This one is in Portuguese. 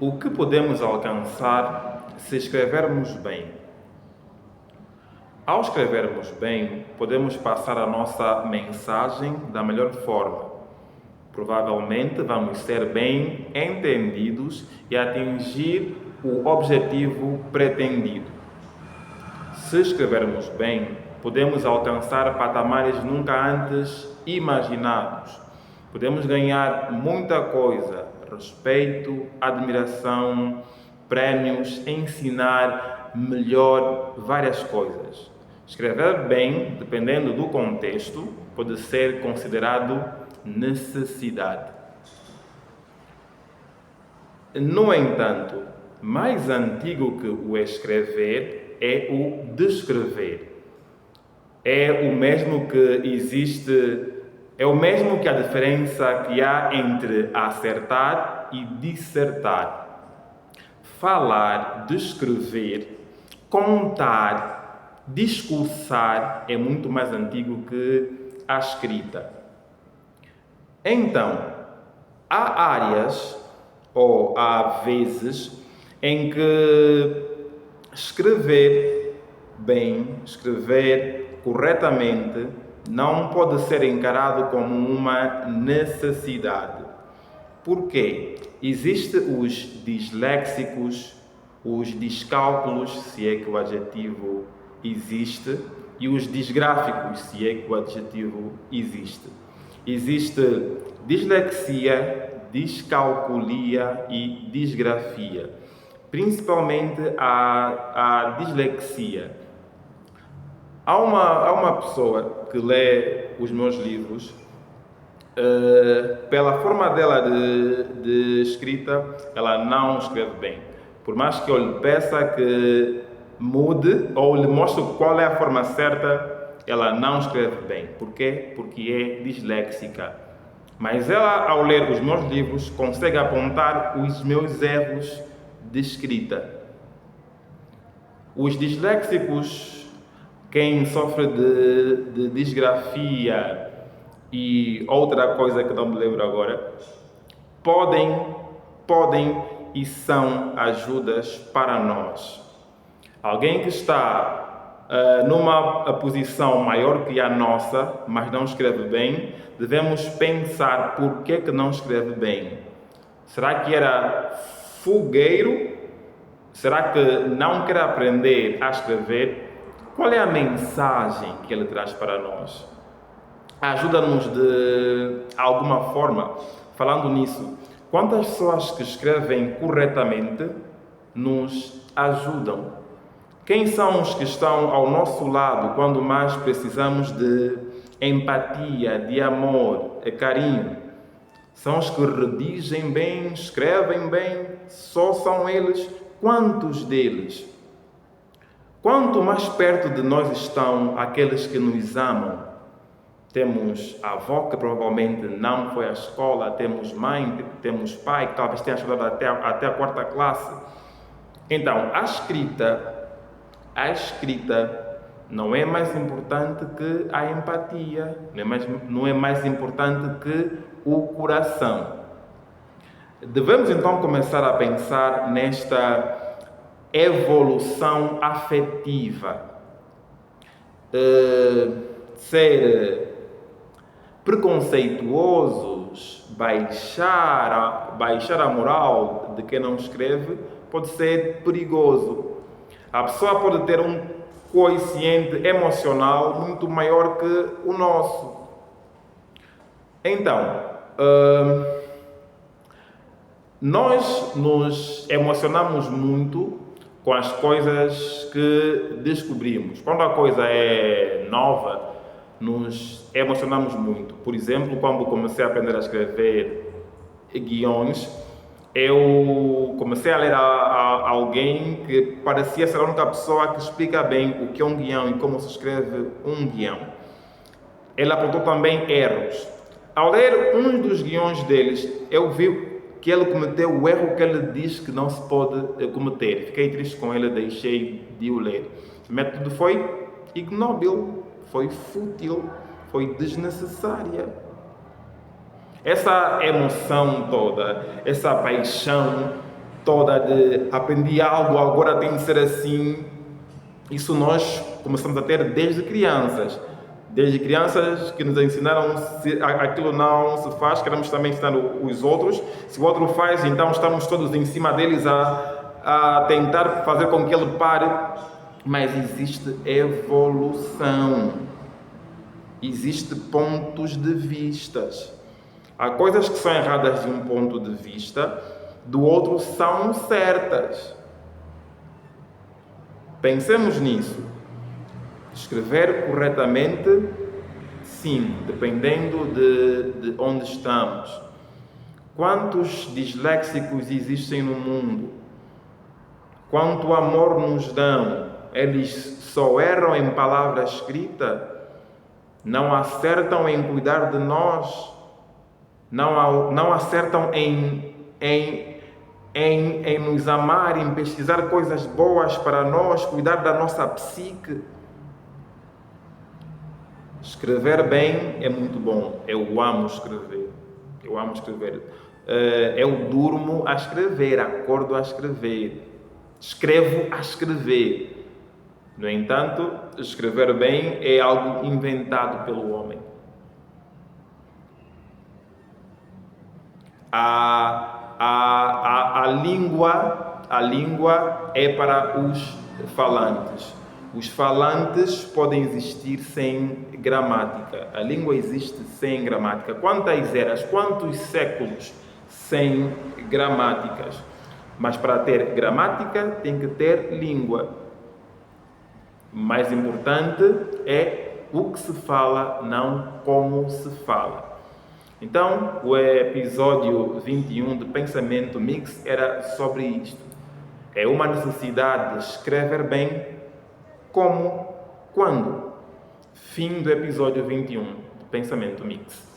O que podemos alcançar se escrevermos bem? Ao escrevermos bem, podemos passar a nossa mensagem da melhor forma. Provavelmente vamos ser bem entendidos e atingir o objetivo pretendido. Se escrevermos bem, podemos alcançar patamares nunca antes imaginados. Podemos ganhar muita coisa: respeito, admiração, prémios, ensinar melhor várias coisas. Escrever bem, dependendo do contexto, pode ser considerado necessidade. No entanto, mais antigo que o escrever é o descrever. É o mesmo que a diferença que há entre acertar e dissertar. Falar, descrever, contar, discursar é muito mais antigo que a escrita. Então, há áreas ou há vezes em que escrever bem, escrever corretamente, não pode ser encarado como uma necessidade. Por quê? Existem os disléxicos, os discálculos, se é que o adjetivo existe, e os disgráficos, se é que o adjetivo existe. Existe dislexia, discalculia e disgrafia. Principalmente a dislexia. Há uma pessoa que lê os meus livros, pela forma dela de escrita, ela não escreve bem. Por mais que eu lhe peça que mude ou lhe mostre qual é a forma certa, ela não escreve bem. Por quê? Porque é disléxica. Mas ela, ao ler os meus livros, consegue apontar os meus erros de escrita. Os disléxicos, quem sofre de disgrafia e outra coisa que não me lembro agora, podem e são ajudas para nós. Alguém que está numa posição maior que a nossa, mas não escreve bem, devemos pensar por que não escreve bem. Será que era fogueiro? Será que não quer aprender a escrever? Qual é a mensagem que ele traz para nós? Ajuda-nos de alguma forma. Falando nisso, quantas pessoas que escrevem corretamente nos ajudam? Quem são os que estão ao nosso lado quando mais precisamos de empatia, de amor, carinho? São os que redigem bem, escrevem bem, só são eles. Quantos deles? Quanto mais perto de nós estão aqueles que nos amam? Temos a avó que provavelmente não foi à escola, temos mãe, temos pai que talvez tenha estudado até a quarta classe. Então, a escrita não é mais importante que a empatia, não é mais importante que o coração. Devemos então começar a pensar nesta evolução afetiva. Ser preconceituosos, baixar a moral de quem não escreve, pode ser perigoso. A pessoa pode ter um quociente emocional muito maior que o nosso. Então, nós nos emocionamos muito com as coisas que descobrimos. Quando a coisa é nova, nos emocionamos muito. Por exemplo, quando comecei a aprender a escrever guiões, eu comecei a ler a alguém que parecia ser a única pessoa que explica bem o que é um guião e como se escreve um guião. Ele apontou também erros. Ao ler um dos guiões deles, eu vi que ele cometeu o erro que ele diz que não se pode cometer. Fiquei triste com ele, deixei de o ler. O método foi ignóbil, foi fútil, foi desnecessária. Essa emoção toda, essa paixão, toda de aprendi algo, agora tem de ser assim. Isso nós começamos a ter desde crianças. Desde crianças que nos ensinaram se aquilo não se faz, queremos também ensinar os outros. Se o outro faz, então estamos todos em cima deles a tentar fazer com que ele pare. Mas existe evolução. Existem pontos de vistas. Há coisas que são erradas de um ponto de vista, do outro são certas. Pensemos nisso. Escrever corretamente, sim, dependendo de onde estamos. Quantos disléxicos existem no mundo? Quanto amor nos dão? Eles só erram em palavra escrita? Não acertam em cuidar de nós? Não acertam em nos amar, em pesquisar coisas boas para nós, cuidar da nossa psique? Escrever bem é muito bom. Eu amo escrever. Eu durmo a escrever, acordo a escrever, escrevo a escrever. No entanto, escrever bem é algo inventado pelo homem. A língua é para os falantes. Os falantes podem existir sem gramática. A língua existe sem gramática. Quantas eras, quantos séculos sem gramáticas? Mas para ter gramática tem que ter língua. Mais importante é o que se fala, não como se fala. Então, o episódio 21 de Pensamento Mix era sobre isto. É uma necessidade de escrever bem. Como? Quando? Fim do episódio 21 de Pensamento Mix.